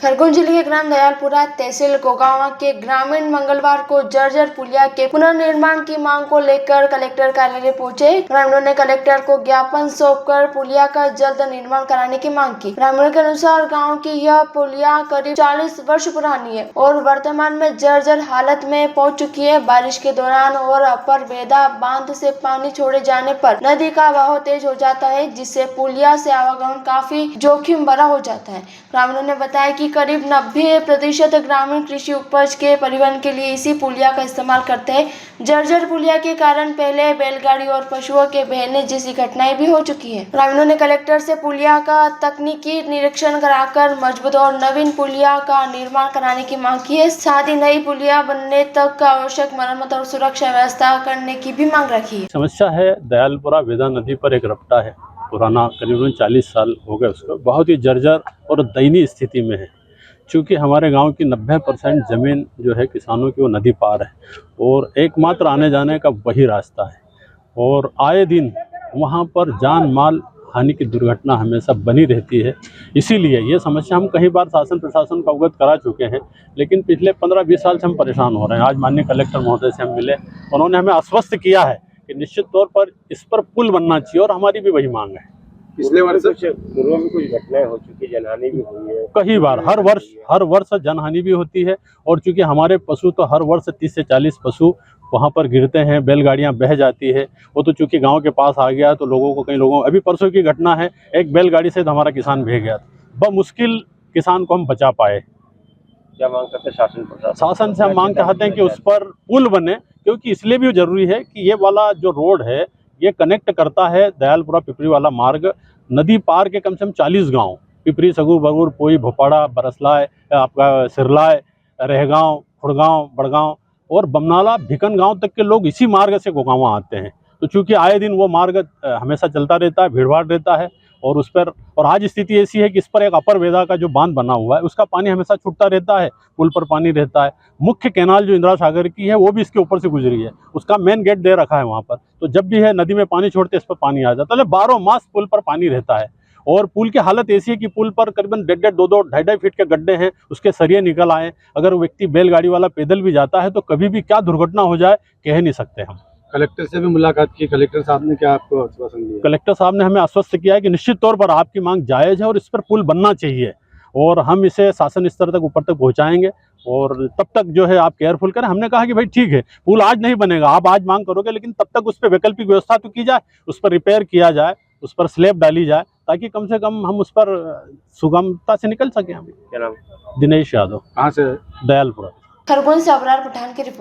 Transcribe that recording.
खरगोन जिले के ग्राम दयालपुरा तहसील गोगावा के ग्रामीण मंगलवार को जर्जर पुलिया के पुनर्निर्माण की मांग को लेकर कलेक्टर कार्यालय पहुंचे। ग्रामीणों ने कलेक्टर को ज्ञापन सौंपकर पुलिया का जल्द निर्माण कराने की मांग की। ग्रामीणों के अनुसार गांव की यह पुलिया करीब 40 वर्ष पुरानी है और वर्तमान में जर्जर हालत में पहुंच चुकी है। बारिश के दौरान और अपर बेदा बांध से पानी छोड़े जाने पर नदी का बहाव तेज हो जाता है, जिससे पुलिया से आवागमन काफी जोखिम भरा हो जाता है। ग्रामीणों ने बताया कि करीब 90% ग्रामीण कृषि उपज के परिवहन के लिए इसी पुलिया का इस्तेमाल करते हैं। जर्जर पुलिया के कारण पहले बैलगाड़ी और पशुओं के बहने जैसी घटनाएं भी हो चुकी है। ग्रामीणों ने कलेक्टर से पुलिया का तकनीकी निरीक्षण कराकर मजबूत और नवीन पुलिया का निर्माण कराने की मांग की है। साथ ही नई पुलिया बनने तक आवश्यक मरम्मत और सुरक्षा व्यवस्था करने की भी मांग रखी है। समस्या है दयालपुरा वेदा नदी पर एक रपटा है पुराना, करीबन 40 साल हो गए उसको, बहुत ही जर्जर और दयनीय स्थिति में है। चूँकि हमारे गांव की 90% ज़मीन जो है किसानों की वो नदी पार है और एकमात्र आने जाने का वही रास्ता है और आए दिन वहां पर जान माल हानि की दुर्घटना हमेशा बनी रहती है। इसीलिए ये समस्या हम कई बार शासन प्रशासन को अवगत करा चुके हैं, लेकिन पिछले 15-20 साल से हम परेशान हो रहे हैं। आज माननीय कलेक्टर महोदय से हम मिले, उन्होंने हमें आश्वस्त किया है कि निश्चित तौर पर इस पर पुल बनना चाहिए और हमारी भी वही मांग है। पिछले वर्ष पूर्व में कुछ घटनाएं हो चुकी, जनहानि भी हुई है कई बार। हर वर्ष जनहानि भी होती है और चूंकि हमारे पशु तो हर वर्ष 30 से 40 पशु वहाँ पर गिरते हैं, बैलगाड़ियाँ बह जाती है। वो तो चूंकि गांव के पास आ गया तो लोगों को, कई लोगों, अभी परसों की घटना है, एक बैलगाड़ी से हमारा किसान बह गया था। मुश्किल किसान को हम बचा पाए। क्या मांग करते हैं शासन से? हम मांग चाहते हैं कि उस पर पुल बने, क्योंकि इसलिए भी जरूरी है कि ये वाला जो रोड है ये कनेक्ट करता है दयालपुरा पिपरी वाला मार्ग नदी पार के कम से कम 40 गांव, पिपरी, सगुर, बरगुर, पोई, भोपाड़ा, बरसलाय, आपका सिरलाय, रहगांव, खुड़गांव, बड़गांव और बमनाला, भिकन गांव तक के लोग इसी मार्ग से गोगांवा आते हैं। तो चूंकि आए दिन वो मार्ग हमेशा चलता रहता है, भीड़ भाड़ रहता है और उस पर, और आज स्थिति ऐसी है कि इस पर एक अपर वेदा का जो बांध बना हुआ है उसका पानी हमेशा छूटता रहता है, पुल पर पानी रहता है। मुख्य कैनाल जो इंदिरा सागर की है वो भी इसके ऊपर से गुजरी है, उसका मेन गेट दे रखा है वहाँ पर। तो जब भी है नदी में पानी छोड़ते इस पर पानी आ जाता है, 12 मास पुल पर पानी रहता है। और पुल की हालत ऐसी है कि पुल पर करीबन 1.5, 2, 2.5 फीट के गड्ढे हैं, उसके सरिये निकल आए। अगर व्यक्ति बैलगाड़ी वाला पैदल भी जाता है तो कभी भी क्या दुर्घटना हो जाए कह नहीं सकते हम। कलेक्टर से भी मुलाकात की, कलेक्टर साहब ने क्या आपको आश्वासन दिया? कलेक्टर साहब ने हमें आश्वस्त किया है कि निश्चित तौर पर आपकी मांग जायज़ है और इस पर पुल बनना चाहिए और हम इसे शासन स्तर तक, ऊपर तक पहुंचाएंगे और तब तक जो है आप केयरफुल करें। हमने कहा कि भाई ठीक है, पुल आज नहीं बनेगा, आप आज मांग करोगे, लेकिन तब तक उस पर वैकल्पिक व्यवस्था तो की जाए, उस पर रिपेयर किया जाए, उस पर स्लैब डाली जाए, ताकि कम से कम हम उस पर सुगमता से निकल सकें। हम क्या नाम? दिनेश यादव। कहाँ से? दयालपुरा। खरगोन से अबरार पठान की रिपोर्ट।